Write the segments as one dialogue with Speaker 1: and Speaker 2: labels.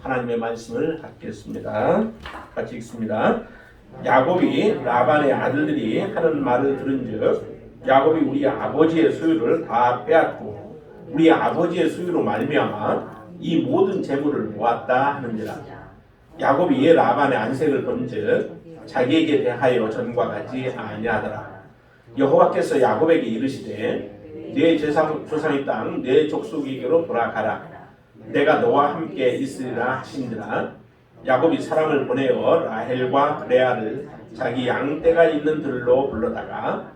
Speaker 1: 하나님의 말씀을 갖겠습니다. 같이 읽습니다. 야곱이 라반의 아들들이 하는 말을 들은즉 야곱이 우리 아버지의 소유를 다 빼앗고 우리 아버지의 소유로 말미암아 이 모든 재물을 모았다 하는지라. 야곱이 라반의 안색을 본즉 자기에게 대하여 전과 같지 아니하더라. 여호와께서 야곱에게 이르시되 네 조상의 땅 네 족속에게로 돌아가라. 내가 너와 함께 있으리라 하신지라. 야곱이 사람을 보내어 라헬과 레아를 자기 양떼가 있는 들로 불러다가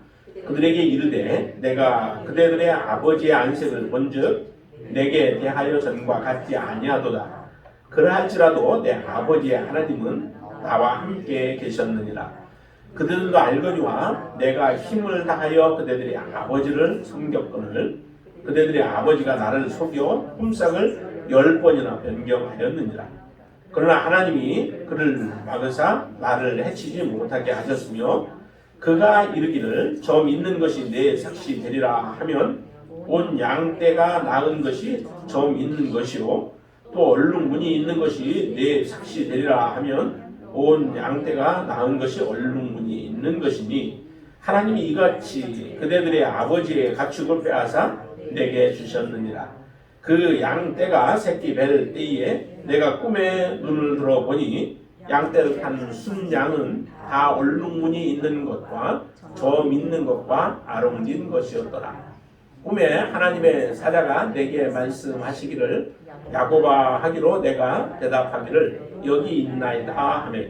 Speaker 1: 그들에게 이르되 내가 그대들의 아버지의 안색을 본즉 내게 대하여 전과 같지 아니하도다. 그러할지라도 내 아버지의 하나님은 나와 함께 계셨느니라. 그들도 알거니와 내가 힘을 다하여 그대들의 아버지를 섬겼거늘 그대들의 아버지가 나를 속여 품삯을 10번이나 변경하였느니라. 그러나 하나님이 그를 막으사 나를 해치지 못하게 하셨으며 그가 이르기를 점 있는 것이 내 삭시 되리라 하면 온 양떼가 낳은 것이 점 있는 것이요 또 얼룩무늬 있는 것이 내 삭시 되리라 하면 온 양떼가 낳은 것이 얼룩무늬 있는 것이니 하나님이 이같이 그대들의 아버지의 가축을 빼앗아 내게 주셨느니라. 그 양떼가 새끼 뵐 때에 내가 꿈에 눈을 들어 보니 양떼를 탄 순양은 다 얼룩무늬 있는 것과 점 있는 것과 아롱진 것이었더라. 꿈에 하나님의 사자가 내게 말씀하시기를 야곱아 하기로 내가 대답하기를 여기 있나이다 하며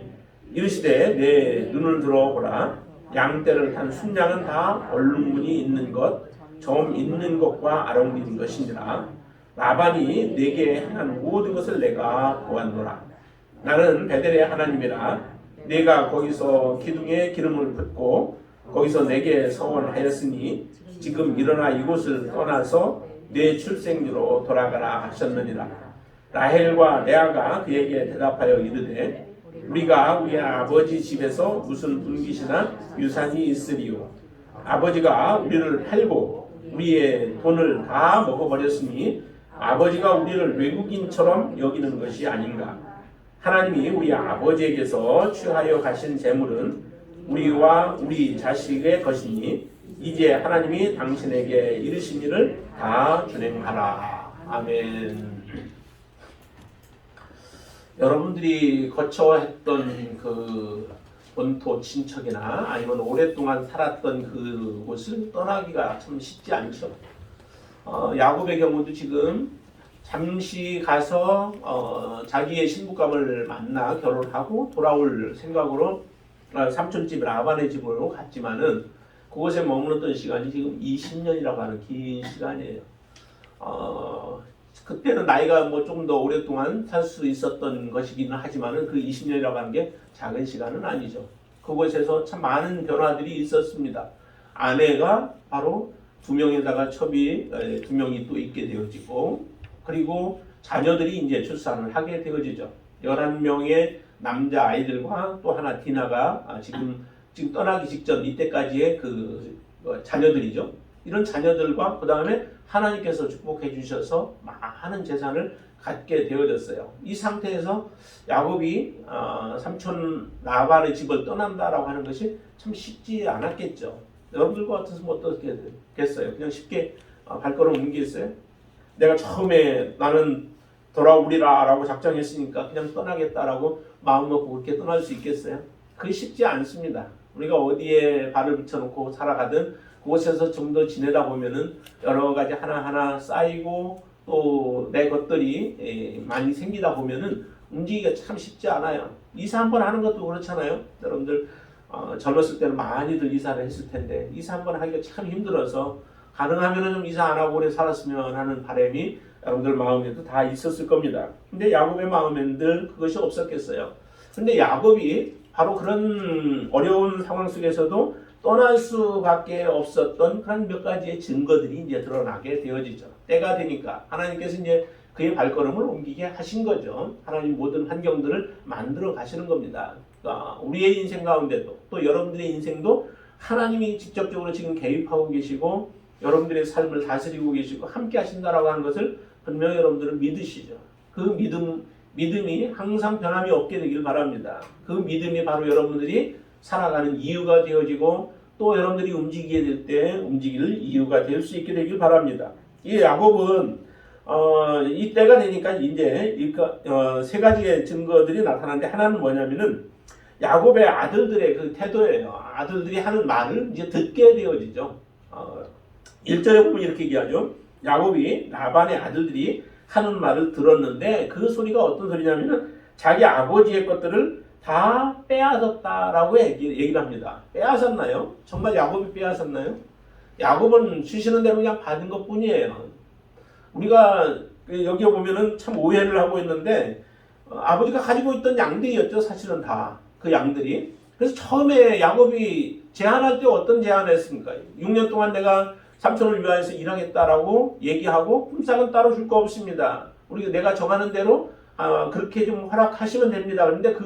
Speaker 1: 이르시되 내 눈을 들어보라. 양떼를 탄 순양은 다 얼룩무늬 있는 것, 점 있는 것과 아롱진 것이니라. 라반이 내게 행한 모든 것을 내가 보았노라. 나는 베델의 하나님이라. 내가 거기서 기둥에 기름을 붓고 거기서 내게 서원하였으니 지금 일어나 이곳을 떠나서 내 출생지로 돌아가라 하셨느니라. 라헬과 레아가 그에게 대답하여 이르되 우리가 우리 아버지 집에서 무슨 분깃이나 유산이 있으리요. 아버지가 우리를 팔고 우리의 돈을 다 먹어버렸으니 아버지가 우리를 외국인처럼 여기는 것이 아닌가. 하나님이 우리 아버지에게서 취하여 가신 재물은 우리와 우리 자식의 것이니 이제 하나님이 당신에게 이르신 일을 다 준행하라. 아멘. 여러분들이 거처했던 그 본토 친척이나 아니면 오랫동안 살았던 그 곳을 떠나기가 참 쉽지 않죠. 야곱의 경우도 지금 잠시 가서 자기의 신부감을 만나 결혼하고 돌아올 생각으로 삼촌집 라반의 집으로 갔지만은 그곳에 머물렀던 시간이 지금 20년이라고 하는 긴 시간이에요. 그때는 나이가 뭐 좀 더 오랫동안 살 수 있었던 것이기는 하지만은 그 20년이라고 하는 게 작은 시간은 아니죠. 그곳에서 참 많은 변화들이 있었습니다. 아내가 바로 2명에다가 첩이 2명이 또 있게 되어지고 그리고 자녀들이 이제 출산을 하게 되어지죠. 11명의 남자 아이들과 또 하나 디나가 지금 떠나기 직전 이때까지의 그 자녀들이죠. 이런 자녀들과 그 다음에 하나님께서 축복해 주셔서 많은 재산을 갖게 되어졌어요. 이 상태에서 야곱이 삼촌 라반의 집을 떠난다라고 하는 것이 참 쉽지 않았겠죠. 여러분들과 같았으면 어떻게 됐겠어요? 그냥 쉽게 발걸음 옮기겠어요? 내가 처음에 나는 돌아오리라 라고 작정했으니까 그냥 떠나겠다라고 마음 먹고 그렇게 떠날 수 있겠어요? 그게 쉽지 않습니다. 우리가 어디에 발을 붙여놓고 살아가든 그곳에서 좀 더 지내다 보면은 여러 가지 하나하나 쌓이고 또 내 것들이 많이 생기다 보면은 움직이기가 참 쉽지 않아요. 이사 한 번 하는 것도 그렇잖아요. 여러분들 젊었을 때는 많이들 이사를 했을 텐데 이사 한 번 하기가 참 힘들어서 가능하면은 좀 이사 안 하고 오래 살았으면 하는 바람이 여러분들 마음에도 다 있었을 겁니다. 근데 야곱의 마음에는 늘 그것이 없었겠어요. 근데 야곱이 바로 그런 어려운 상황 속에서도 떠날 수밖에 없었던 그런 몇 가지의 증거들이 이제 드러나게 되어지죠. 때가 되니까 하나님께서 이제 그의 발걸음을 옮기게 하신 거죠. 하나님 모든 환경들을 만들어 가시는 겁니다. 그러니까 우리의 인생 가운데도 또 여러분들의 인생도 하나님이 직접적으로 지금 개입하고 계시고 여러분들의 삶을 다스리고 계시고 함께 하신다라고 하는 것을 분명히 여러분들은 믿으시죠. 그 믿음 믿음이 항상 변함이 없게 되길 바랍니다. 그 믿음이 바로 여러분들이 살아가는 이유가 되어지고 또 여러분들이 움직이게 될 때 움직일 이유가 될 수 있게 되길 바랍니다. 이 야곱은 이 때가 되니까 이제 세 가지의 증거들이 나타나는데 하나는 뭐냐면은 야곱의 아들들의 그 태도예요. 아들들이 하는 말을 이제 듣게 되어지죠. 1절에 보면 이렇게 얘기하죠. 야곱이 라반의 아들들이 하는 말을 들었는데 그 소리가 어떤 소리냐면은 자기 아버지의 것들을 다 빼앗았다라고 얘기를 합니다. 빼앗았나요? 정말 야곱이 빼앗았나요? 야곱은 주시는 대로 그냥 받은 것 뿐이에요. 우리가 여기 보면은 참 오해를 하고 있는데 아버지가 가지고 있던 양들이었죠. 사실은 다 그 양들이. 그래서 처음에 야곱이 제안할 때 어떤 제안을 했습니까? 6년 동안 내가 삼촌을 위하여서 일하겠다라고 얘기하고 품삯은 따로 줄 거 없습니다. 내가 정하는 대로 그렇게 좀 허락하시면 됩니다. 그런데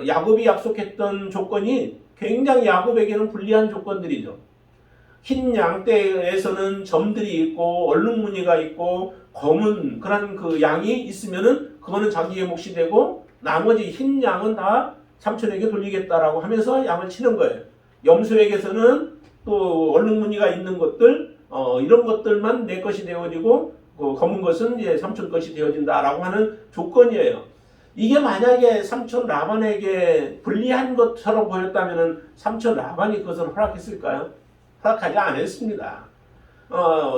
Speaker 1: 야곱이 약속했던 조건이 굉장히 야곱에게는 불리한 조건들이죠. 흰 양떼에서는 점들이 있고 얼룩무늬가 있고 검은 그런 그 양이 있으면은 그거는 자기의 몫이 되고 나머지 흰 양은 다 삼촌에게 돌리겠다라고 하면서 양을 치는 거예요. 염소에게서는 또 얼룩무늬가 있는 것들 이런 것들만 내 것이 되어지고 검은 것은 이제 삼촌 것이 되어진다라고 하는 조건이에요. 이게 만약에 삼촌 라반에게 불리한 것처럼 보였다면은 삼촌 라반이 그것을 허락했을까요? 허락하지 않았습니다.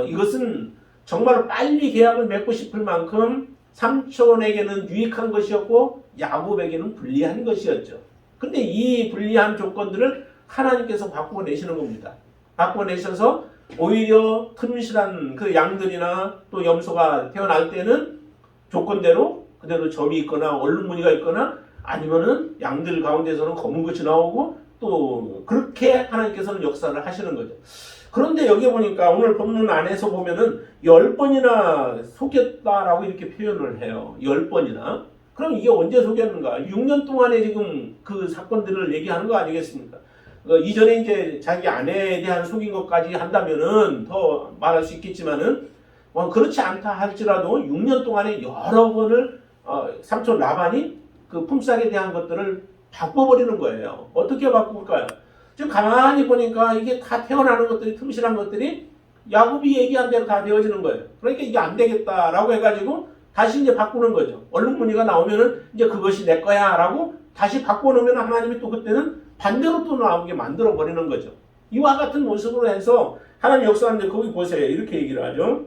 Speaker 1: 이것은 정말 빨리 계약을 맺고 싶을 만큼 삼촌에게는 유익한 것이었고 야곱에게는 불리한 것이었죠. 근데 이 불리한 조건들을 하나님께서 바꾸어내시는 겁니다. 바꾸어내셔서 오히려 틈실한 그 양들이나 또 염소가 태어날 때는 조건대로 그대로 점이 있거나 얼룩무늬가 있거나 아니면은 양들 가운데서는 검은 것이 나오고 또 그렇게 하나님께서는 역사를 하시는 거죠. 그런데 여기 보니까 오늘 본문 안에서 보면은 10번이나 속였다라고 이렇게 표현을 해요. 10번이나. 그럼 이게 언제 속였는가? 6년 동안에 지금 그 사건들을 얘기하는 거 아니겠습니까? 이전에 이제 자기 아내에 대한 속인 것까지 한다면은 더 말할 수 있겠지만은 그렇지 않다 할지라도 6년 동안에 여러 번을 삼촌 라반이 그 품삯에 대한 것들을 바꿔버리는 거예요. 어떻게 바꿀까요? 지금 가만히 보니까 이게 다 태어나는 것들이 틈실한 것들이 야곱이 얘기한 대로 다 되어지는 거예요. 그러니까 이게 안 되겠다라고 해가지고 다시 이제 바꾸는 거죠. 얼룩무늬가 나오면은 이제 그것이 내 거야라고 다시 바꿔놓으면 하나님이 또 그때는 반대로 또 나오게 만들어 버리는 거죠. 이와 같은 모습으로 해서 하나님 역사하는데 거기 보세요. 이렇게 얘기를 하죠.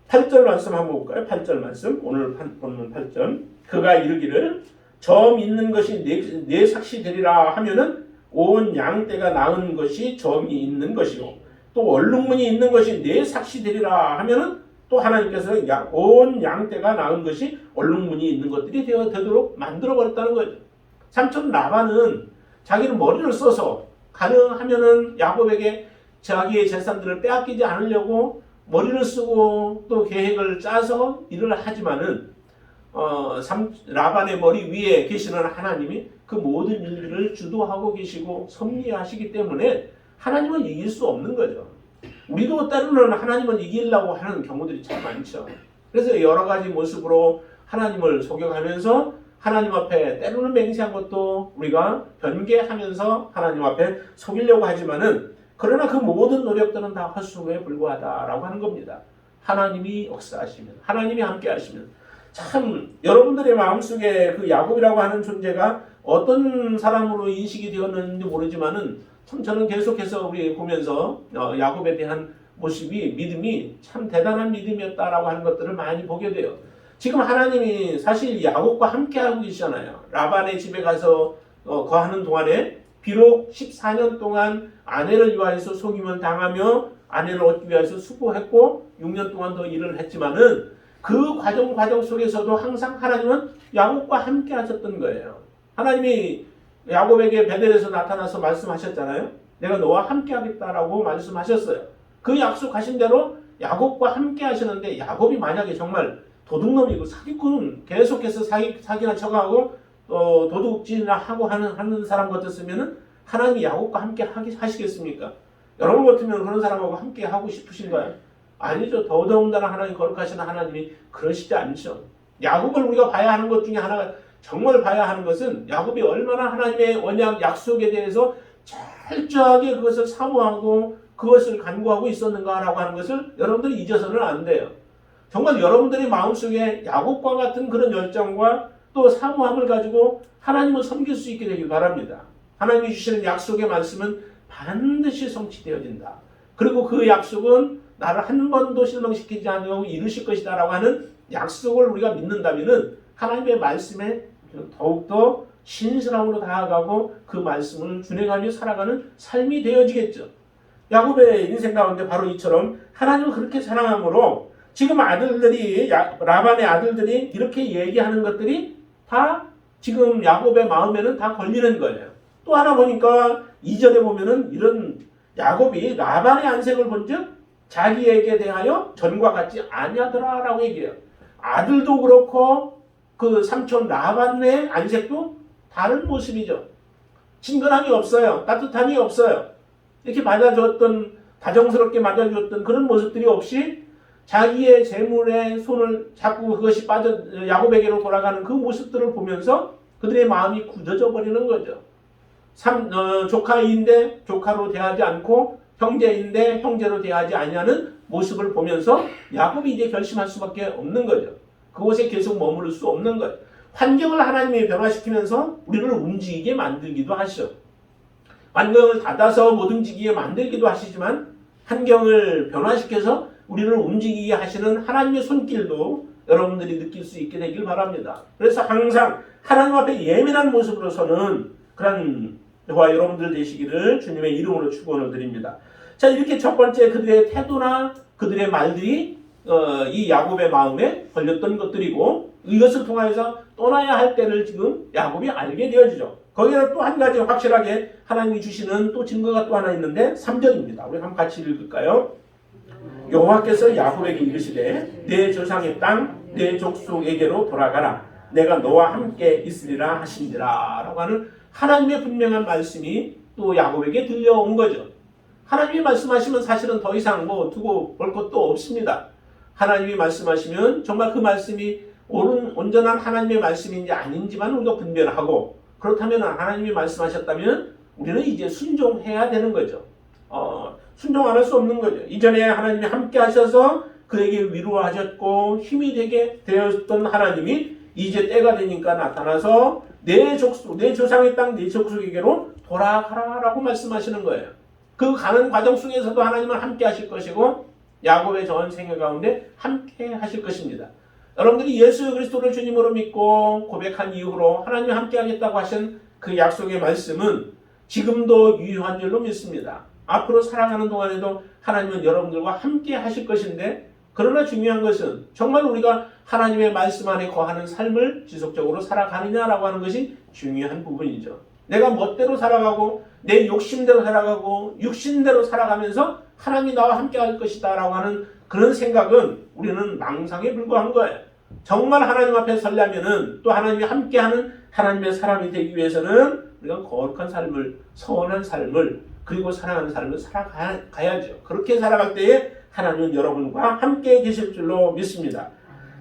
Speaker 1: 8절 말씀 한번 볼까요? 8절 말씀. 오늘 본문 8절. 그가 이르기를 점 있는 것이 내 삭시 되리라 하면은 온 양떼가 낳은 것이 점이 있는 것이요. 또 얼룩무늬 있는 것이 내 삭시 되리라 하면은 또 하나님께서 온 양떼가 낳은 것이 얼룩무늬 있는 것들이 되도록 만들어 버렸다는 거죠. 삼촌 라반은 자기는 머리를 써서 가능하면은 야곱에게 자기의 재산들을 빼앗기지 않으려고 머리를 쓰고 또 계획을 짜서 일을 하지만은 라반의 머리 위에 계시는 하나님이 그 모든 일들을 주도하고 계시고 섭리하시기 때문에 하나님은 이길 수 없는 거죠. 우리도 때로는 하나님을 이기려고 하는 경우들이 참 많죠. 그래서 여러 가지 모습으로 하나님을 속여가면서 하나님 앞에 때로는 맹세한 것도 우리가 변개하면서 하나님 앞에 속이려고 하지만은 그러나 그 모든 노력들은 다 헛수고에 불과하다라고 하는 겁니다. 하나님이 역사하시면, 하나님이 함께 하시면 참 여러분들의 마음속에 그 야곱이라고 하는 존재가 어떤 사람으로 인식이 되었는지 모르지만은 참 저는 계속해서 우리 보면서 야곱에 대한 모습이 믿음이 참 대단한 믿음이었다라고 하는 것들을 많이 보게 돼요. 지금 하나님이 사실 야곱과 함께 하고 계시잖아요. 라반의 집에 가서 거하는 동안에 비록 14년 동안 아내를 위하여서 속임을 당하며 아내를 얻기 위해서 수고했고 6년 동안 더 일을 했지만은 그 과정 속에서도 항상 하나님은 야곱과 함께 하셨던 거예요. 하나님이 야곱에게 베델에서 나타나서 말씀하셨잖아요. 내가 너와 함께 하겠다라고 말씀하셨어요. 그 약속하신 대로 야곱과 함께 하시는데 야곱이 만약에 정말 도둑놈이고 사기꾼 계속해서 사기나 쳐가고 도둑질이나 하고 하는 사람 같았으면은 하나님이 야곱과 함께 하시겠습니까? 여러분 같으면 그런 사람하고 함께 하고 싶으신가요? 아니죠. 더더군다나 하나님 거룩하신 하나님이 그러시지 않죠. 야곱을 우리가 봐야 하는 것 중에 하나가 정말 봐야 하는 것은 야곱이 얼마나 하나님의 언약 약속에 대해서 철저하게 그것을 사모하고 그것을 간구하고 있었는가라고 하는 것을 여러분들이 잊어서는 안 돼요. 정말 여러분들의 마음속에 야곱과 같은 그런 열정과 또 사모함을 가지고 하나님을 섬길 수 있게 되길 바랍니다. 하나님이 주시는 약속의 말씀은 반드시 성취되어진다. 그리고 그 약속은 나를 한 번도 실망시키지 않으려고 이루실 것이다 라고 하는 약속을 우리가 믿는다면 하나님의 말씀에 더욱더 신실함으로 다가가고 그 말씀을 준행하며 살아가는 삶이 되어지겠죠. 야곱의 인생 가운데 바로 이처럼 하나님을 그렇게 사랑함으로 지금 아들들이 라반의 아들들이 이렇게 얘기하는 것들이 다 지금 야곱의 마음에는 다 걸리는 거예요. 또 하나 보니까 2절에 보면은 이런 야곱이 라반의 안색을 본즉 자기에게 대하여 전과 같지 아니하더라라고 얘기해요. 아들도 그렇고 그 삼촌 라반의 안색도 다른 모습이죠. 친근함이 없어요. 따뜻함이 없어요. 이렇게 맞아줬던 다정스럽게 맞아줬던 그런 모습들이 없이 자기의 재물에 손을 자꾸 그것이 야곱에게로 돌아가는 그 모습들을 보면서 그들의 마음이 굳어져 버리는 거죠. 조카인데 조카로 대하지 않고 형제인데 형제로 대하지 아니하는 모습을 보면서 야곱이 이제 결심할 수밖에 없는 거죠. 그곳에 계속 머무를 수 없는 거예요. 환경을 하나님이 변화시키면서 우리를 움직이게 만들기도 하시죠. 환경을 닫아서 못 움직이게 만들기도 하시지만 환경을 변화시켜서 우리를 움직이게 하시는 하나님의 손길도 여러분들이 느낄 수 있게 되길 바랍니다. 그래서 항상 하나님 앞에 예민한 모습으로 서는 그런 저와 여러분들 되시기를 주님의 이름으로 축원을 드립니다. 자, 이렇게 첫 번째 그들의 태도나 그들의 말들이 이 야곱의 마음에 걸렸던 것들이고 이것을 통하여서 떠나야 할 때를 지금 야곱이 알게 되어지죠. 거기에 또 한 가지 확실하게 하나님이 주시는 또 증거가 또 하나 있는데 3절입니다. 우리 한번 같이 읽을까요? 여호와께서 야곱에게 이르시되 내 조상의 땅 내 족속에게로 돌아가라. 내가 너와 함께 있으리라 하시니라 라고 하는 하나님의 분명한 말씀이 또 야곱에게 들려온 거죠. 하나님이 말씀하시면 사실은 더 이상 두고 볼 것도 없습니다. 하나님이 말씀하시면 정말 그 말씀이 온전한 하나님의 말씀인지 아닌지만 우리가 분별하고 그렇다면 하나님이 말씀하셨다면 우리는 이제 순종해야 되는 거죠. 순종 안 할 수 없는 거죠. 이전에 하나님이 함께 하셔서 그에게 위로하셨고 힘이 되게 되었던 하나님이 이제 때가 되니까 나타나서 내 조상의 땅 내 족속에게로 돌아가라라고 말씀하시는 거예요. 그 가는 과정 속에서도 하나님은 함께 하실 것이고 야곱의 전 생애 가운데 함께 하실 것입니다. 여러분들이 예수 그리스도를 주님으로 믿고 고백한 이후로 하나님 함께 하겠다고 하신 그 약속의 말씀은 지금도 유효한 줄로 믿습니다. 앞으로 살아가는 동안에도 하나님은 여러분들과 함께 하실 것인데 그러나 중요한 것은 정말 우리가 하나님의 말씀 안에 거하는 삶을 지속적으로 살아가느냐라고 하는 것이 중요한 부분이죠. 내가 멋대로 살아가고 내 욕심대로 살아가고 육신대로 살아가면서 하나님이 나와 함께 할 것이다 라고 하는 그런 생각은 우리는 망상에 불과한 거예요. 정말 하나님 앞에 서려면은 또 하나님이 함께하는 하나님의 사람이 되기 위해서는 우리가 거룩한 삶을 선한 삶을 그리고 사랑하는 삶을 살아가야죠. 그렇게 살아갈 때에 하나님은 여러분과 함께 계실 줄로 믿습니다.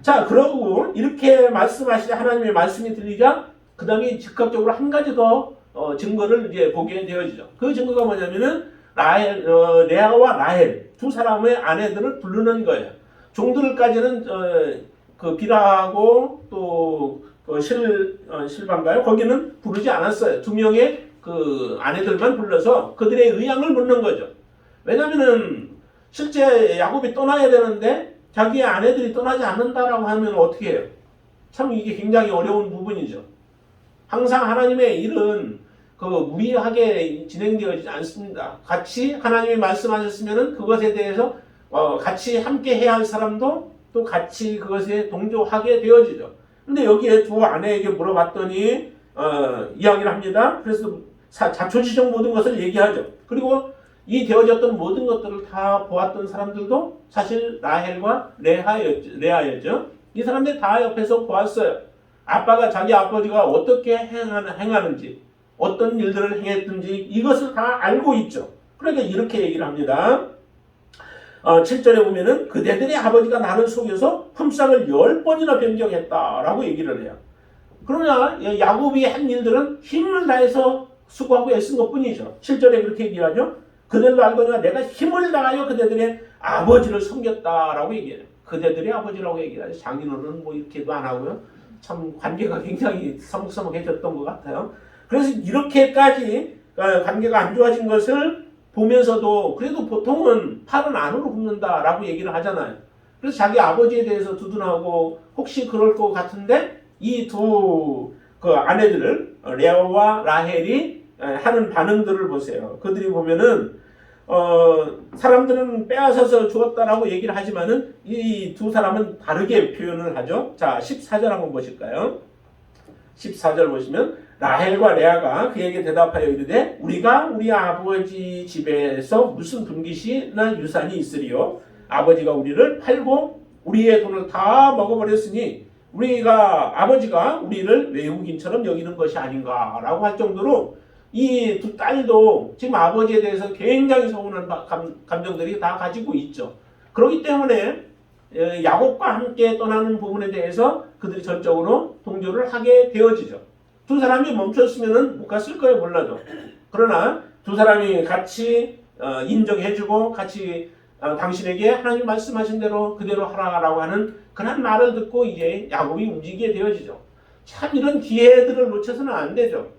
Speaker 1: 자, 그러고 이렇게 말씀하시자 하나님의 말씀이 들리자 그 다음에 즉각적으로 한 가지 더 증거를 이제 보게 되어지죠. 그 증거가 뭐냐면은 레아와 라헬 두 사람의 아내들을 부르는 거예요. 종들까지는 그 비라하고 또 실반가요? 거기는 부르지 않았어요. 두 명의 그 아내들만 불러서 그들의 의향을 묻는 거죠. 왜냐면은 실제 야곱이 떠나야 되는데 자기의 아내들이 떠나지 않는다라고 하면 어떻게 해요? 참 이게 굉장히 어려운 부분이죠. 항상 하나님의 일은 무리하게 진행되어지지 않습니다. 같이 하나님이 말씀하셨으면 그것에 대해서 같이 함께 해야 할 사람도 또 같이 그것에 동조하게 되어지죠. 근데 여기에 두 아내에게 물어봤더니 이야기를 합니다. 그래서 자초지종 모든 것을 얘기하죠. 그리고 이 되어졌던 모든 것들을 다 보았던 사람들도 사실 라헬과 레아였죠. 이 사람들 다 옆에서 보았어요. 자기 아버지가 어떻게 행하는지 어떤 일들을 행했든지 이것을 다 알고 있죠. 그러니까 이렇게 얘기를 합니다. 7절에 보면은 그대들의 아버지가 나를 속여서 품삯을 10번이나 변경했다라고 얘기를 해요. 그러나 야곱이 한 일들은 힘을 다해서 수고하고 애쓴 것뿐이죠. 7절에 그렇게 얘기하죠. 그들도 알거니와 내가 힘을 다하여 그대들의 아버지를 섬겼다라고 얘기해요. 그대들의 아버지라고 얘기하죠. 장인어른은 뭐 이렇게도 안 하고요. 참 관계가 굉장히 서먹서먹해졌던 것 같아요. 그래서 이렇게까지 관계가 안 좋아진 것을 보면서도 그래도 보통은 팔은 안으로 굽는다라고 얘기를 하잖아요. 그래서 자기 아버지에 대해서 두둔하고 혹시 그럴 것 같은데 이 두 그 아내들을 레아와 라헬이 하는 반응들을 보세요. 그들이 보면은 사람들은 빼앗아서 주었다라고 얘기를 하지만은 이 두 사람은 다르게 표현을 하죠. 자, 14절 한번 보실까요? 14절 보시면 라헬과 레아가 그에게 대답하여 이르되 우리가 우리 아버지 집에서 무슨 분깃이나 유산이 있으리요? 아버지가 우리를 팔고 우리의 돈을 다 먹어버렸으니 아버지가 우리를 외국인처럼 여기는 것이 아닌가라고 할 정도로 이 두 딸도 지금 아버지에 대해서 굉장히 서운한 감정들이 다 가지고 있죠. 그렇기 때문에 야곱과 함께 떠나는 부분에 대해서 그들이 전적으로 동조를 하게 되어지죠. 두 사람이 멈췄으면 못 갔을 거예요, 몰라도. 그러나 두 사람이 같이 인정해주고 같이 당신에게 하나님 말씀하신 대로 그대로 하라고 하는 그런 말을 듣고 이제 야곱이 움직이게 되어지죠. 참 이런 기회들을 놓쳐서는 안 되죠.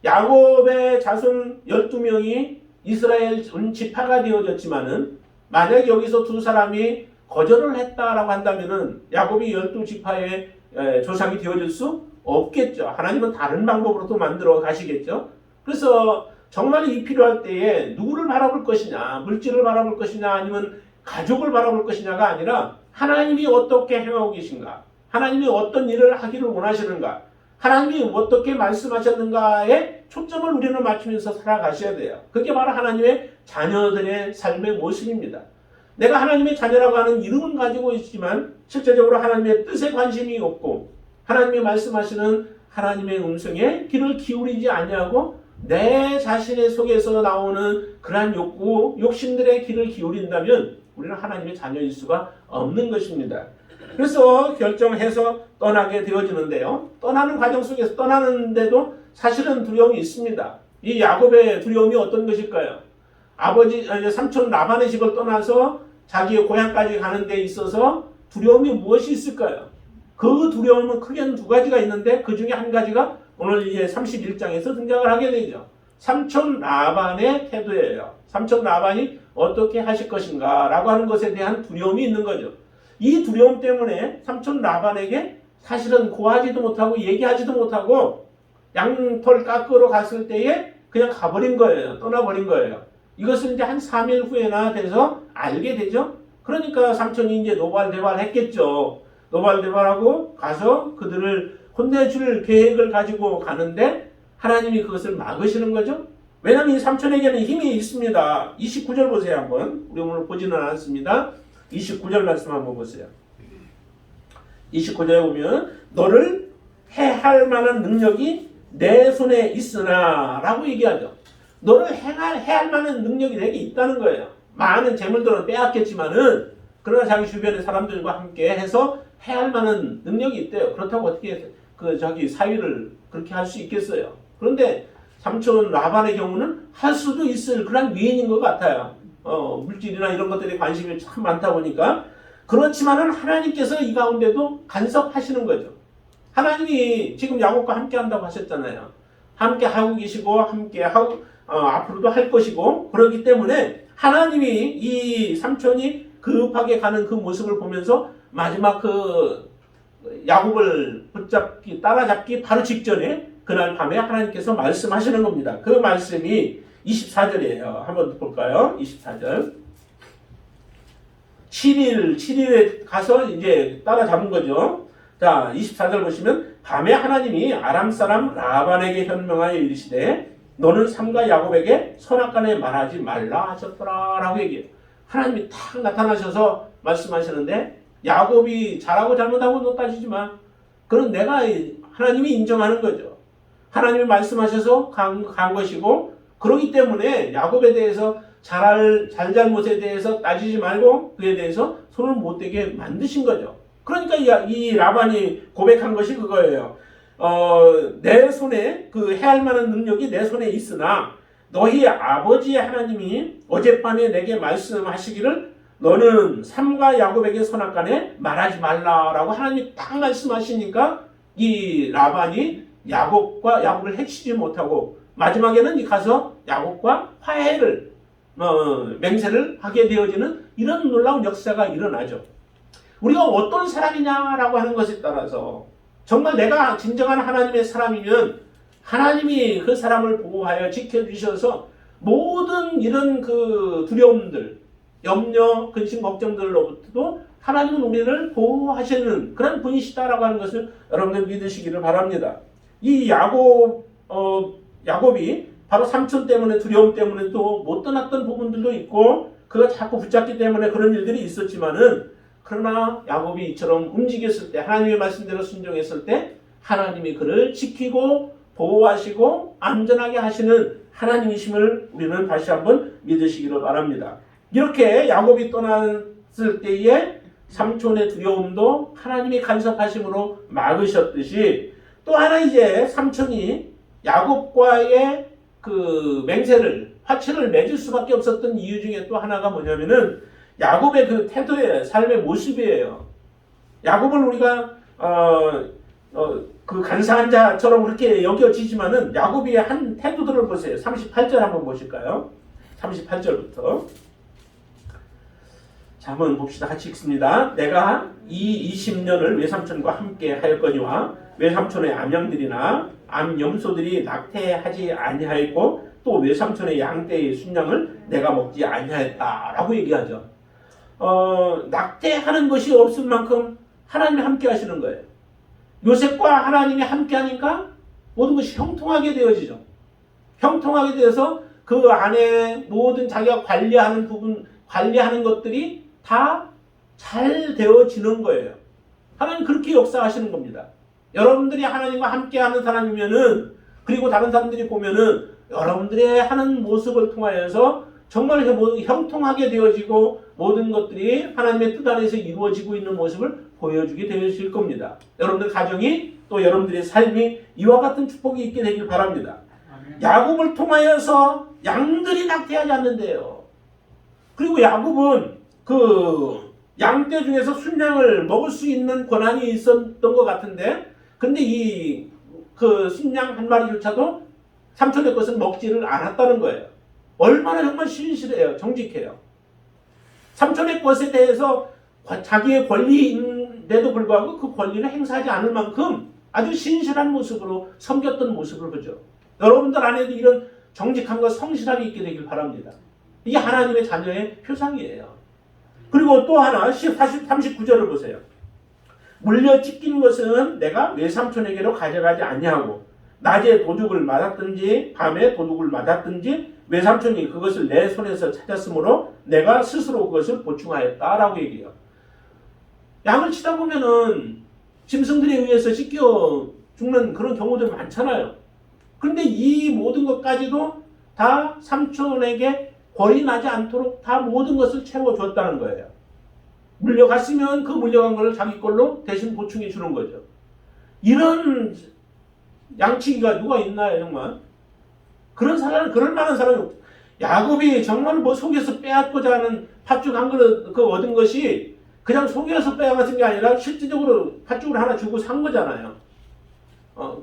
Speaker 1: 야곱의 자손 12명이 이스라엘 지파가 되어졌지만은 만약 여기서 두 사람이 거절을 했다라고 한다면은 야곱이 12지파의 조상이 되어질 수 없겠죠. 하나님은 다른 방법으로 또 만들어 가시겠죠. 그래서 정말 이 필요할 때에 누구를 바라볼 것이냐, 물질을 바라볼 것이냐, 아니면 가족을 바라볼 것이냐가 아니라 하나님이 어떻게 행하고 계신가, 하나님이 어떤 일을 하기를 원하시는가, 하나님이 어떻게 말씀하셨는가에 초점을 우리는 맞추면서 살아가셔야 돼요. 그게 바로 하나님의 자녀들의 삶의 모습입니다. 내가 하나님의 자녀라고 하는 이름은 가지고 있지만 실제적으로 하나님의 뜻에 관심이 없고 하나님이 말씀하시는 하나님의 음성에 귀를 기울이지 아니하고 내 자신의 속에서 나오는 그러한 욕심들의 귀를 기울인다면 우리는 하나님의 자녀일 수가 없는 것입니다. 그래서 결정해서 떠나게 되어지는데요. 떠나는 과정 속에서 떠나는데도 사실은 두려움이 있습니다. 이 야곱의 두려움이 어떤 것일까요? 삼촌 라반의 집을 떠나서 자기의 고향까지 가는 데 있어서 두려움이 무엇이 있을까요? 그 두려움은 크게는 두 가지가 있는데 그 중에 한 가지가 오늘 이제 31장에서 등장을 하게 되죠. 삼촌 라반의 태도예요. 삼촌 라반이 어떻게 하실 것인가 라고 하는 것에 대한 두려움이 있는 거죠. 이 두려움 때문에 삼촌 라반에게 사실은 고하지도 못하고 얘기하지도 못하고 양털 깎으러 갔을 때에 그냥 가버린 거예요. 떠나버린 거예요. 이것을 이제 한 3일 후에나 돼서 알게 되죠. 그러니까 삼촌이 이제 노발대발 했겠죠. 노발대발하고 가서 그들을 혼내줄 계획을 가지고 가는데 하나님이 그것을 막으시는 거죠. 왜냐하면 이 삼촌에게는 힘이 있습니다. 29절 보세요 한번. 우리 오늘 보지는 않았습니다. 29절 말씀 한번 보세요. 29절에 보면 너를 해할 만한 능력이 내 손에 있으나 라고 얘기하죠. 너를 해할 만한 능력이 내게 있다는 거예요. 많은 재물들은 빼앗겠지만은 그러나 자기 주변의 사람들과 함께 해서 해할 만한 능력이 있대요. 그렇다고 어떻게 자기 사위를 그렇게 할 수 있겠어요. 그런데 삼촌 라반의 경우는 할 수도 있을 그런 위인인 것 같아요. 물질이나 이런 것들에 관심이 참 많다 보니까. 그렇지만은 하나님께서 이 가운데도 간섭하시는 거죠. 하나님이 지금 야곱과 함께 한다고 하셨잖아요. 함께 하고 계시고 함께 하고 앞으로도 할 것이고 그렇기 때문에 하나님이 이 삼촌이 급하게 가는 그 모습을 보면서 마지막 그 야곱을 따라잡기 바로 직전에 그날 밤에 하나님께서 말씀하시는 겁니다. 그 말씀이 24절이에요. 한번 볼까요? 24절. 7일에 가서 이제 따라잡은 거죠. 자, 24절 보시면 밤에 하나님이 아람 사람 라반에게 현명하여 이르시되 너는 삼가 야곱에게 선악간에 말하지 말라 하셨더라 라고 얘기해요. 하나님이 탁 나타나셔서 말씀하시는데 야곱이 잘하고 잘못하고는 따지지만 그건 내가 하나님이 인정하는 거죠. 하나님이 말씀하셔서 간 것이고 그렇기 때문에 야곱에 대해서 잘잘못에 대해서 따지지 말고 그에 대해서 손을 못 대게 만드신 거죠. 그러니까 이 라반이 고백한 것이 그거예요. 내 손에 그 해할 만한 능력이 내 손에 있으나 너희 아버지의 하나님이 어젯밤에 내게 말씀하시기를 너는 삼과 야곱에게 선악간에 말하지 말라라고 하나님이 딱 말씀하시니까 이 라반이 야곱을 해치지 못하고 마지막에는 가서 야곱과 화해를 맹세를 하게 되어지는 이런 놀라운 역사가 일어나죠. 우리가 어떤 사람이냐라고 하는 것에 따라서 정말 내가 진정한 하나님의 사람이면 하나님이 그 사람을 보호하여 지켜주셔서 모든 이런 그 두려움들, 염려, 근심, 걱정들로부터도 하나님은 우리를 보호하시는 그런 분이시다라고 하는 것을 여러분들 믿으시기를 바랍니다. 이 야곱이 바로 삼촌 때문에 두려움 때문에 또 못 떠났던 부분들도 있고 그가 자꾸 붙잡기 때문에 그런 일들이 있었지만은 그러나 야곱이 이처럼 움직였을 때 하나님의 말씀대로 순종했을 때 하나님이 그를 지키고 보호하시고 안전하게 하시는 하나님이심을 우리는 다시 한번 믿으시기를 바랍니다. 이렇게 야곱이 떠났을 때에 삼촌의 두려움도 하나님이 간섭하심으로 막으셨듯이 또 하나 이제 삼촌이 야곱과의 그 맹세를 화친을 맺을 수밖에 없었던 이유 중에 또 하나가 뭐냐면은 야곱의 그 태도의 삶의 모습이에요. 야곱을 우리가 그 간사한 자처럼 그렇게 여겨지지만은 야곱의 한 태도들을 보세요. 38절 한번 보실까요? 38절부터. 자, 한번 봅시다. 같이 읽습니다. 내가 이 20년을 외삼촌과 함께 하였거니와 외삼촌의 암양들이나 암염소들이 낙태하지 아니하였고 또 외삼촌의 양떼의 순양을 내가 먹지 아니하였다라고 얘기하죠. 낙태하는 것이 없을 만큼 하나님이 함께 하시는 거예요. 요셉과 하나님이 함께 하니까 모든 것이 형통하게 되어지죠. 형통하게 되어서 그 안에 모든 자기가 관리하는 부분, 관리하는 것들이 다 잘 되어지는 거예요. 하나님 그렇게 역사하시는 겁니다. 여러분들이 하나님과 함께 하는 사람이면은 그리고 다른 사람들이 보면은 여러분들의 하는 모습을 통하여서 정말 형통하게 되어지고 모든 것들이 하나님의 뜻 안에서 이루어지고 있는 모습을 보여주게 되실 겁니다. 여러분들 가정이 또 여러분들의 삶이 이와 같은 축복이 있게 되길 바랍니다. 야곱을 통하여서 양들이 낙태하지 않는데요. 그리고 야곱은 그 양떼 중에서 순양을 먹을 수 있는 권한이 있었던 것 같은데 근데 이 그 순양 한 마리조차도 삼촌의 것은 먹지를 않았다는 거예요. 얼마나 정말 신실해요. 정직해요. 삼촌의 것에 대해서 자기의 권리인데도 불구하고 그 권리를 행사하지 않을 만큼 아주 신실한 모습으로 섬겼던 모습을 보죠. 여러분들 안에도 이런 정직함과 성실함이 있게 되길 바랍니다. 이게 하나님의 자녀의 표상이에요. 그리고 또 하나 39절을 보세요. 물려 찢긴 것은 내가 외삼촌에게로 가져가지 아니하고 낮에 도둑을 맞았든지 밤에 도둑을 맞았든지 외삼촌이 그것을 내 손에서 찾았으므로 내가 스스로 그것을 보충하였다라고 얘기해요. 양을 치다 보면은 짐승들에 의해서 찢겨 죽는 그런 경우들 많잖아요. 그런데 이 모든 것까지도 다 삼촌에게 벌이 나지 않도록 다 모든 것을 채워줬다는 거예요. 물려갔으면 그 물려간 걸 자기 걸로 대신 보충해 주는 거죠. 이런 양치기가 누가 있나요, 정말? 그런 사람, 그럴 만한 사람이 없죠. 야곱이 정말 뭐 속여서 빼앗고자 하는 팥죽 한 그릇 그 얻은 것이 그냥 속여서 빼앗은 게 아니라 실질적으로 팥죽을 하나 주고 산 거잖아요.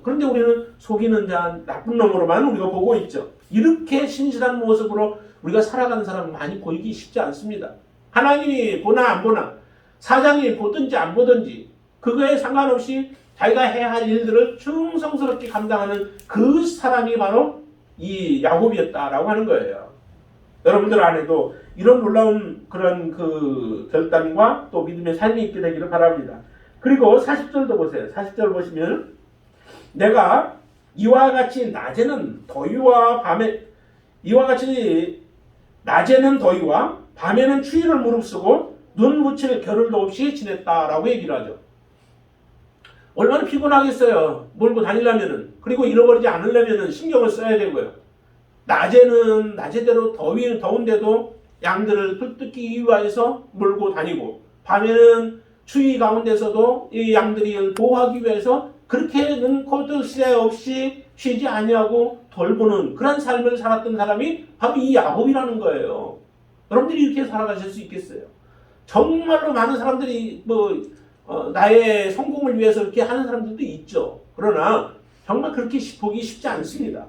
Speaker 1: 그런데 우리는 속이는 자, 나쁜 놈으로만 우리가 보고 있죠. 이렇게 신실한 모습으로 우리가 살아가는 사람은 많이 보이기 쉽지 않습니다. 하나님이 보나 안 보나, 사장이 보든지 안 보든지 그거에 상관없이 자기가 해야 할 일들을 충성스럽게 감당하는 그 사람이 바로 이 야곱이었다라고 하는 거예요. 여러분들 안에도 이런 놀라운 그런 그 결단과 또 믿음의 삶이 있게 되기를 바랍니다. 그리고 40절도 보세요. 40절 보시면 내가 이와 같이 낮에는 더위와 밤에는 추위를 무릅쓰고 눈 묻힐 겨를도 없이 지냈다라고 얘기를 하죠. 얼마나 피곤하겠어요. 몰고 다니려면은. 그리고 잃어버리지 않으려면은 신경을 써야 되고요. 낮에는 낮에대로 더운데도 양들을 뚫기 위해서 몰고 다니고, 밤에는 추위 가운데서도 이 양들이 보호하기 위해서 그렇게는 코드세 없이 쉬지 아니하고 돌보는 그런 삶을 살았던 사람이 바로 이 야곱이라는 거예요. 여러분들이 이렇게 살아가실 수 있겠어요? 정말로 많은 사람들이 나의 성공을 위해서 이렇게 하는 사람들도 있죠. 그러나 정말 그렇게 보기 쉽지 않습니다.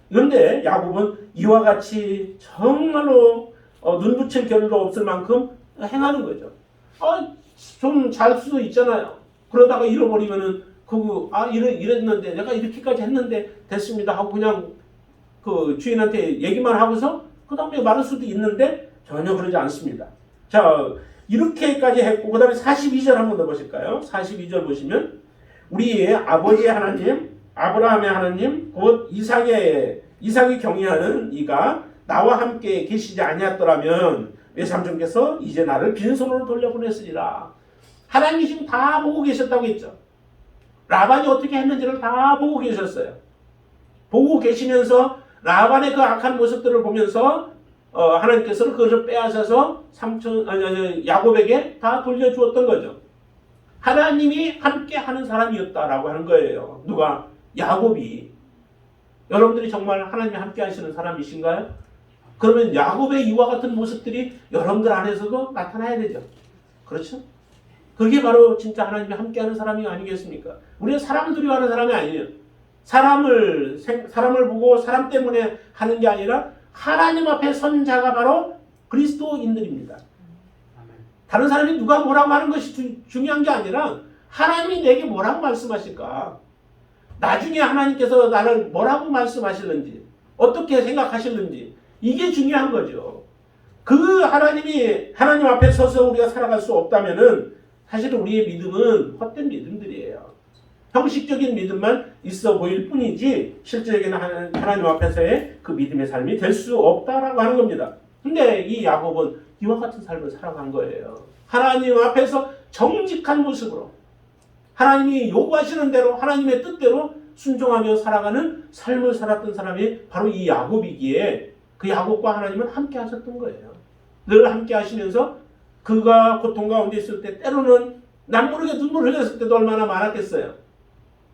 Speaker 1: 그런데 야곱은 이와 같이 정말로 눈 붙일 겨를도 없을 만큼 행하는 거죠. 좀 잘 수도 있잖아요. 그러다가 잃어버리면은 이랬는데 내가 이렇게까지 했는데 됐습니다 하고 그냥 그 주인한테 얘기만 하고서 그 다음에 말할 수도 있는데 전혀 그러지 않습니다. 자, 이렇게까지 했고 그 다음에 42절 한번 더 보실까요? 42절 보시면 우리의 아버지의 하나님, 아브라함의 하나님, 곧 이삭이 경외하는 이가 나와 함께 계시지 아니었더라면 외삼촌께서 이제 나를 빈손으로 돌려보냈으리라. 하나님이 지금 다 보고 계셨다고 했죠. 라반이 어떻게 했는지를 다 보고 계셨어요. 보고 계시면서 라반의 그 악한 모습들을 보면서 하나님께서는 그것을 빼앗아서 야곱에게 다 돌려주었던 거죠. 하나님이 함께 하는 사람이었다라고 하는 거예요. 누가? 야곱이. 여러분들이 정말 하나님이 함께 하시는 사람이신가요? 그러면 야곱의 이와 같은 모습들이 여러분들 안에서도 나타나야 되죠. 그렇죠? 그게 바로 진짜 하나님이 함께하는 사람이 아니겠습니까? 우리는 사람을 두려워하는 사람이 아니에요. 사람을 보고 사람 때문에 하는 게 아니라 하나님 앞에 선 자가 바로 그리스도인들입니다. 다른 사람이 누가 뭐라고 하는 것이 중요한 게 아니라 하나님이 내게 뭐라고 말씀하실까? 나중에 하나님께서 나를 뭐라고 말씀하실는지, 어떻게 생각하실는지, 이게 중요한 거죠. 그 하나님 앞에 서서 우리가 살아갈 수 없다면은 사실은 우리의 믿음은 헛된 믿음들이에요. 형식적인 믿음만 있어 보일 뿐이지 실제적인 하나님 앞에서의 그 믿음의 삶이 될 수 없다라고 하는 겁니다. 근데 이 야곱은 이와 같은 삶을 살아간 거예요. 하나님 앞에서 정직한 모습으로 하나님이 요구하시는 대로 하나님의 뜻대로 순종하며 살아가는 삶을 살았던 사람이 바로 이 야곱이기에 그 야곱과 하나님은 함께 하셨던 거예요. 늘 함께 하시면서 그가 고통 가운데 있을 때 때로는 남 모르게 눈물 흘렸을 때도 얼마나 많았겠어요.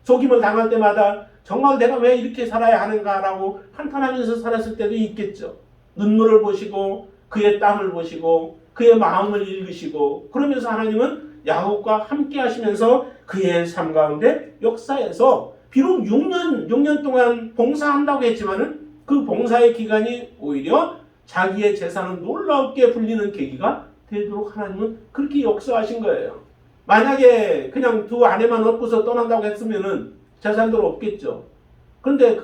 Speaker 1: 속임을 당할 때마다 정말 내가 왜 이렇게 살아야 하는가라고 한탄하면서 살았을 때도 있겠죠. 눈물을 보시고 그의 땀을 보시고 그의 마음을 읽으시고 그러면서 하나님은 야곱과 함께 하시면서 그의 삶 가운데 역사에서 비록 6년 동안 봉사한다고 했지만은 그 봉사의 기간이 오히려 자기의 재산은 놀랍게 불리는 계기가 되도록 하나님은 그렇게 역사하신 거예요. 만약에 그냥 두 아내만 얻고서 떠난다고 했으면은 재산도 없겠죠. 그런데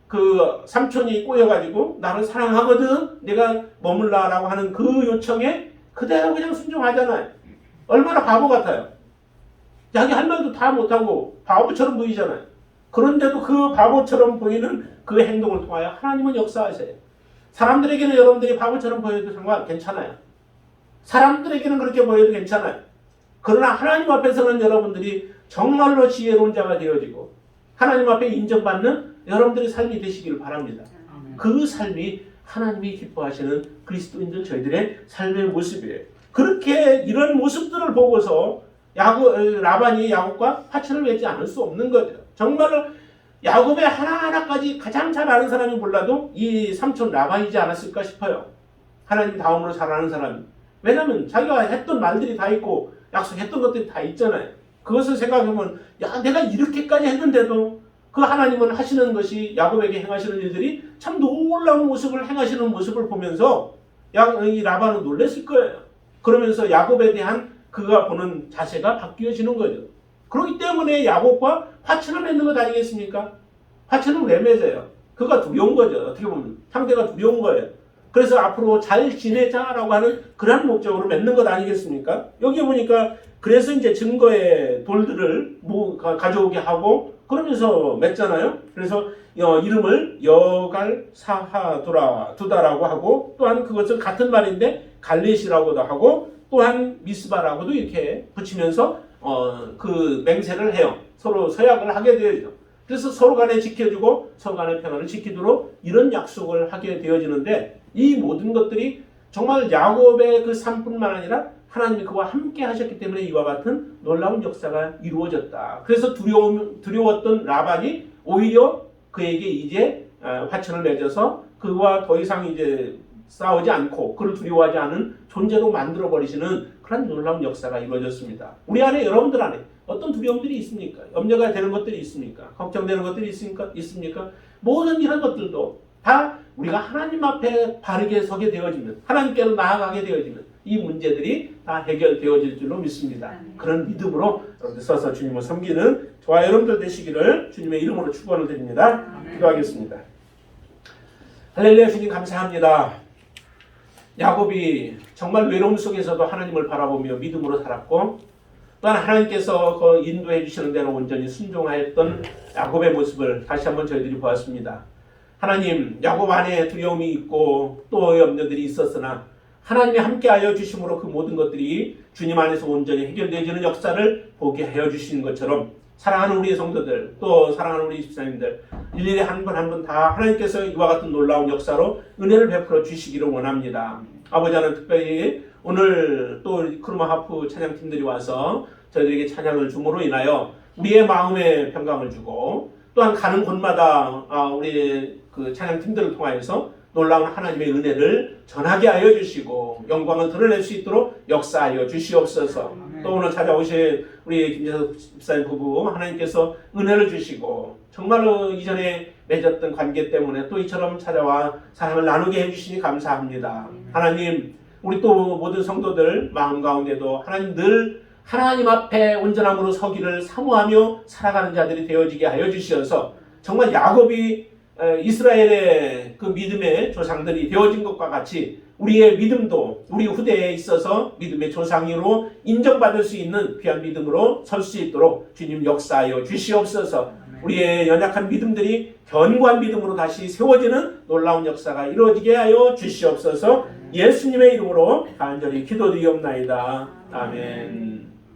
Speaker 1: 그 삼촌이 꼬여가지고 나를 사랑하거든 내가 머물라라고 하는 그 요청에 그대로 그냥 순종하잖아요. 얼마나 바보 같아요. 자기 할 말도 다 못하고 바보처럼 보이잖아요. 그런데도 그 바보처럼 보이는 그 행동을 통하여 하나님은 역사하세요. 사람들에게는 여러분들이 바보처럼 보여도 상관 괜찮아요. 사람들에게는 그렇게 보여도 괜찮아요. 그러나 하나님 앞에서는 여러분들이 정말로 지혜로운 자가 되어지고 하나님 앞에 인정받는 여러분들의 삶이 되시기를 바랍니다. 그 삶이 하나님이 기뻐하시는 그리스도인들 저희들의 삶의 모습이에요. 그렇게 이런 모습들을 보고서 라반이 야곱과 화친을 맺지 않을 수 없는 거죠. 정말로 야곱의 하나하나까지 가장 잘 아는 사람이 몰라도 이 삼촌 라반이지 않았을까 싶어요. 하나님 다음으로 잘 아는 사람이. 왜냐하면 자기가 했던 말들이 다 있고 약속했던 것들이 다 있잖아요. 그것을 생각해보면 내가 이렇게까지 했는데도 그 하나님은 하시는 것이 야곱에게 행하시는 일들이 참 놀라운 모습을 행하시는 모습을 보면서 이 라반은 놀랐을 거예요. 그러면서 야곱에 대한 그가 보는 자세가 바뀌어지는 거죠. 그렇기 때문에 야곱과 화친을 맺는 것 아니겠습니까? 화친은 왜 맺어요? 그가 두려운 거죠. 어떻게 보면 상대가 두려운 거예요. 그래서 앞으로 잘 지내자라고 하는 그런 목적으로 맺는 것 아니겠습니까? 여기 보니까 그래서 이제 증거의 돌들을 가져오게 하고 그러면서 맺잖아요. 그래서 이름을 여갈사하두다라고 하고 또한 그것은 같은 말인데 갈렛이라고도 하고 또한 미스바라고도 이렇게 붙이면서 그 맹세를 해요. 서로 서약을 하게 되죠. 그래서 서로 간에 지켜주고 서로 간의 평화를 지키도록 이런 약속을 하게 되어지는데 이 모든 것들이 정말 야곱의 그 삶뿐만 아니라 하나님이 그와 함께 하셨기 때문에 이와 같은 놀라운 역사가 이루어졌다. 그래서 두려웠던 라반이 오히려 그에게 이제 화친을 맺어서 그와 더 이상 이제 싸우지 않고 그를 두려워하지 않은 존재로 만들어 버리시는 그런 놀라운 역사가 이루어졌습니다. 우리 안에 여러분들 안에 어떤 두려움들이 있습니까? 염려가 되는 것들이 있습니까? 걱정되는 것들이 있습니까? 모든 이런 것들도 다 우리가 하나님 앞에 바르게 서게 되어지면 하나님께로 나아가게 되어지면 이 문제들이 다 해결되어질 줄로 믿습니다. 그런 믿음으로 여러분들 서서 주님을 섬기는 저와 여러분들 되시기를 주님의 이름으로 축원을 드립니다. 기도하겠습니다. 할렐루야. 주님 감사합니다. 야곱이 정말 외로움 속에서도 하나님을 바라보며 믿음으로 살았고 또한 하나님께서 그 인도해 주시는 대로 온전히 순종하였던 야곱의 모습을 다시 한번 저희들이 보았습니다. 하나님, 야곱 안에 두려움이 있고 또 염려들이 있었으나 하나님이 함께하여 주심으로 그 모든 것들이 주님 안에서 온전히 해결되어지는 역사를 보게 하여 주시는 것처럼 사랑하는 우리의 성도들 또 사랑하는 우리 집사님들 일일이 한 분 한 분 다 하나님께서 이와 같은 놀라운 역사로 은혜를 베풀어 주시기를 원합니다. 아버지 하나님 특별히 오늘 또 크루마 하프 찬양팀들이 와서 저희들에게 찬양을 줌으로 인하여 우리의 마음에 평강을 주고 또한 가는 곳마다 우리 그 찬양팀들을 통하여서 놀라운 하나님의 은혜를 전하게 하여 주시고 영광을 드러낼 수 있도록 역사하여 주시옵소서. 또 오늘 찾아오신 우리 김재석 집사님 부부 하나님께서 은혜를 주시고 정말로 이전에 맺었던 관계 때문에 또 이처럼 찾아와 사랑을 나누게 해주시니 감사합니다. 하나님, 우리 또 모든 성도들 마음 가운데도 하나님 늘 하나님 앞에 온전함으로 서기를 사모하며 살아가는 자들이 되어지게 하여 주시어서 정말 야곱이 이스라엘의 그 믿음의 조상들이 되어진 것과 같이 우리의 믿음도 우리 후대에 있어서 믿음의 조상으로 인정받을 수 있는 귀한 믿음으로 설 수 있도록 주님 역사하여 주시옵소서. 우리의 연약한 믿음들이 견고한 믿음으로 다시 세워지는 놀라운 역사가 이루어지게 하여 주시옵소서. 예수님의 이름으로 간절히 기도드리옵나이다. 아멘.